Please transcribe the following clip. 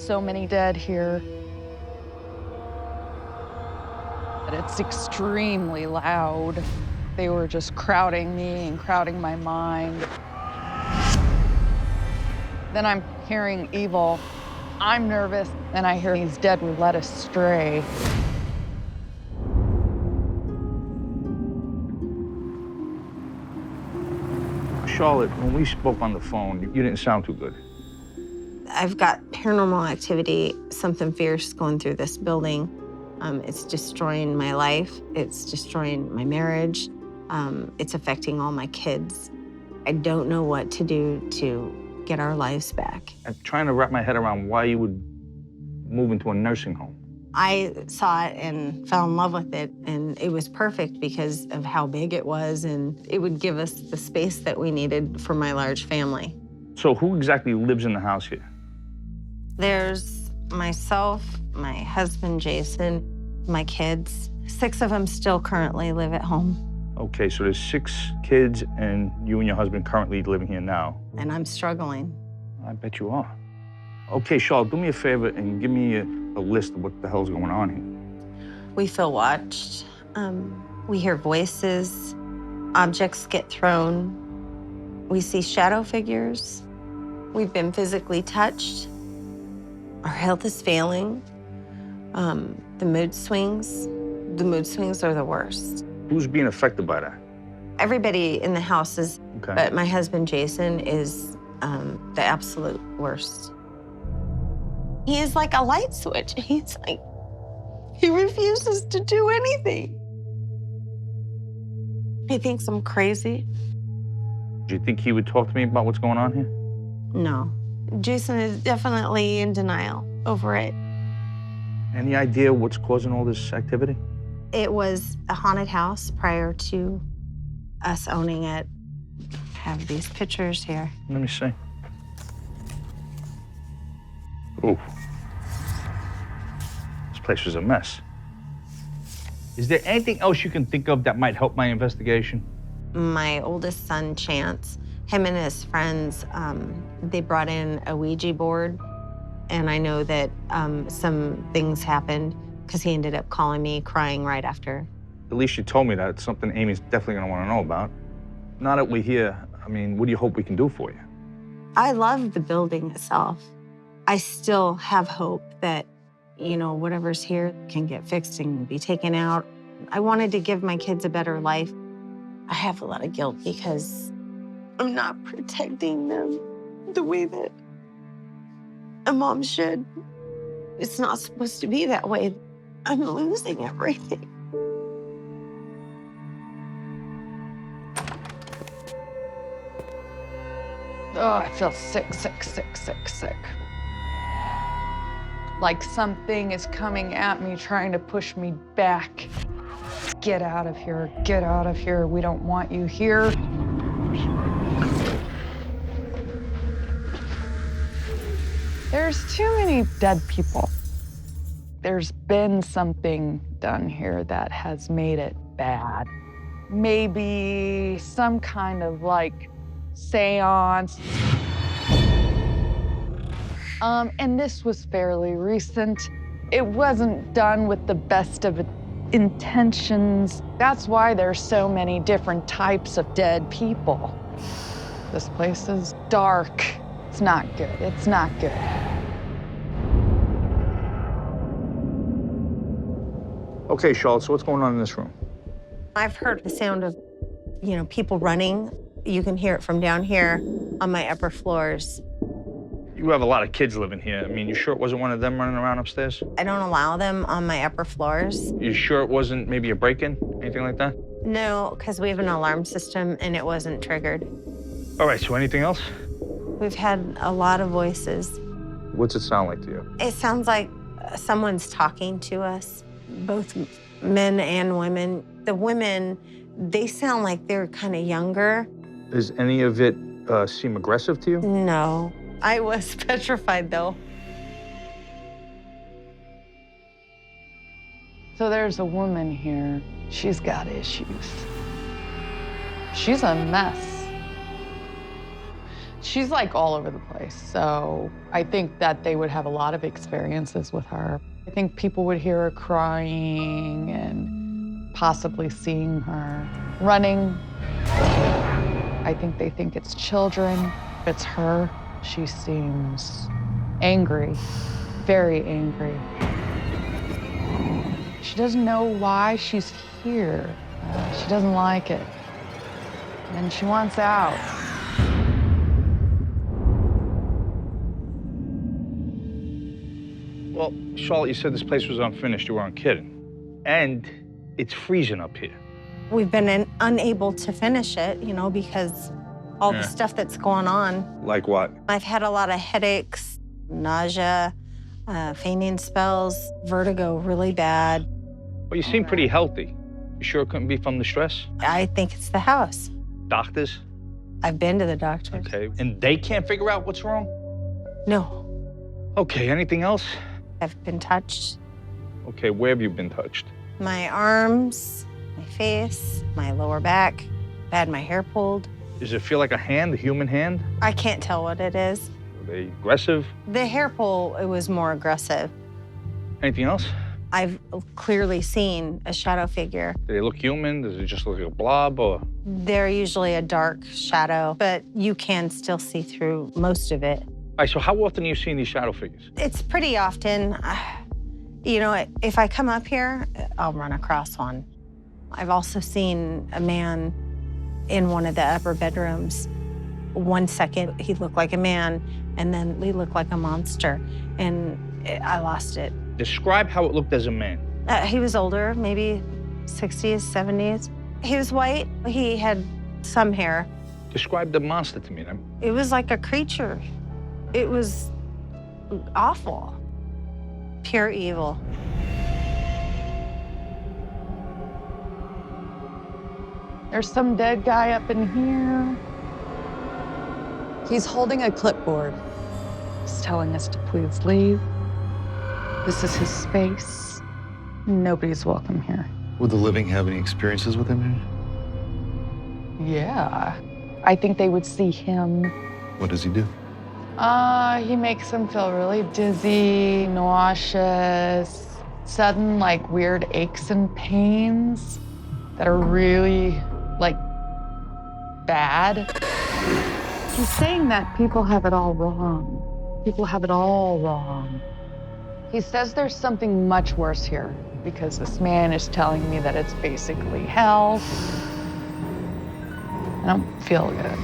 so many dead here. But it's extremely loud. They were just crowding me and crowding my mind. Then I'm hearing evil. I'm nervous, and I hear these dead were led astray. Charlotte, when we spoke on the phone, you didn't sound too good. I've got paranormal activity, something fierce going through this building. It's destroying my life. It's destroying my marriage. It's affecting all my kids. I don't know what to do to get our lives back. I'm trying to wrap my head around why you would move into a nursing home. I saw it and fell in love with it, and it was perfect because of how big it was, and it would give us the space that we needed for my large family. So who exactly lives in the house here? There's myself, my husband, Jason, my kids. 6 of them still currently live at home. Okay, so there's 6 kids, and you and your husband currently living here now. And I'm struggling. I bet you are. Okay, Charlotte, do me a favor and give me a list of what the hell's going on here. We feel watched. We hear voices. Objects get thrown. We see shadow figures. We've been physically touched. Our health is failing. The mood swings. The mood swings are the worst. Who's being affected by that? Everybody in the house is, Okay. but my husband, Jason, is the absolute worst. He is like a light switch. He's like, he refuses to do anything. He thinks I'm crazy. Do you think he would talk to me about what's going on here? No. Jason is definitely in denial over it. Any idea what's causing all this activity? It was a haunted house prior to us owning it. I have these pictures here. Let me see. Ooh. This place was a mess. Is there anything else you can think of that might help my investigation? My oldest son, Chance, him and his friends, they brought in a Ouija board. And I know that some things happened because he ended up calling me crying right after. At least you told me that. It's something Amy's definitely gonna wanna know about. Now that we're here, I mean, what do you hope we can do for you? I love the building itself. I still have hope that, you know, whatever's here can get fixed and be taken out. I wanted to give my kids a better life. I have a lot of guilt because I'm not protecting them the way that a mom should. It's not supposed to be that way. I'm losing everything. Oh, I feel sick. Like something is coming at me, trying to push me back. Get out of here, get out of here. We don't want you here. There's too many dead people. There's been something done here that has made it bad. Maybe some kind of like seance. And this was fairly recent. It wasn't done with the best of intentions. That's why there's so many different types of dead people. This place is dark. It's not good. It's not good. Okay, Charlotte, so what's going on in this room? I've heard the sound of, you know, people running. You can hear it from down here on my upper floors. You have a lot of kids living here. I mean, you sure it wasn't one of them running around upstairs? I don't allow them on my upper floors. You sure it wasn't maybe a break-in, anything like that? No, because we have an alarm system and it wasn't triggered. All right, so anything else? We've had a lot of voices. What's it sound like to you? It sounds like someone's talking to us, both men and women. The women, they sound like they're kind of younger. Does any of it seem aggressive to you? No. I was petrified, though. So there's a woman here. She's got issues. She's a mess. She's like all over the place. So I think that they would have a lot of experiences with her. I think people would hear her crying and possibly seeing her running. I think they think it's children. It's her. She seems angry, very angry. She doesn't know why she's here. She doesn't like it. And she wants out. Well, Charlotte, you said this place was unfinished. You weren't kidding. And it's freezing up here. We've been unable to finish it, you know, because all the stuff that's going on. Like what? I've had a lot of headaches, nausea, fainting spells, vertigo really bad. Well, you seem pretty healthy. You sure it couldn't be from the stress? I think it's the house. Doctors? I've been to the doctors. Okay. And they can't figure out what's wrong? No. Okay, anything else? I've been touched. Okay, where have you been touched? My arms, my face, my lower back. I had my hair pulled. Does it feel like a hand, a human hand? I can't tell what it is. Were they aggressive? The hair pull, it was more aggressive. Anything else? I've clearly seen a shadow figure. Do they look human? Does it just look like a blob or? They're usually a dark shadow, but you can still see through most of it. All right, so how often are you seeing these shadow figures? It's pretty often. You know, if I come up here, I'll run across one. I've also seen a man in one of the upper bedrooms. 1 second, he looked like a man, and then he looked like a monster, and I lost it. Describe how it looked as a man. He was older, maybe 60s, 70s. He was white. He had some hair. Describe the monster to me, then. It was like a creature. It was awful. Pure evil. There's some dead guy up in here. He's holding a clipboard. He's telling us to please leave. This is his space. Nobody's welcome here. Would the living have any experiences with him here? Yeah. I think they would see him. What does he do? He makes them feel really dizzy, nauseous, sudden, like, weird aches and pains that are really, like, bad. He's saying that people have it all wrong. People have it all wrong. He says there's something much worse here because this man is telling me that it's basically hell. I don't feel good.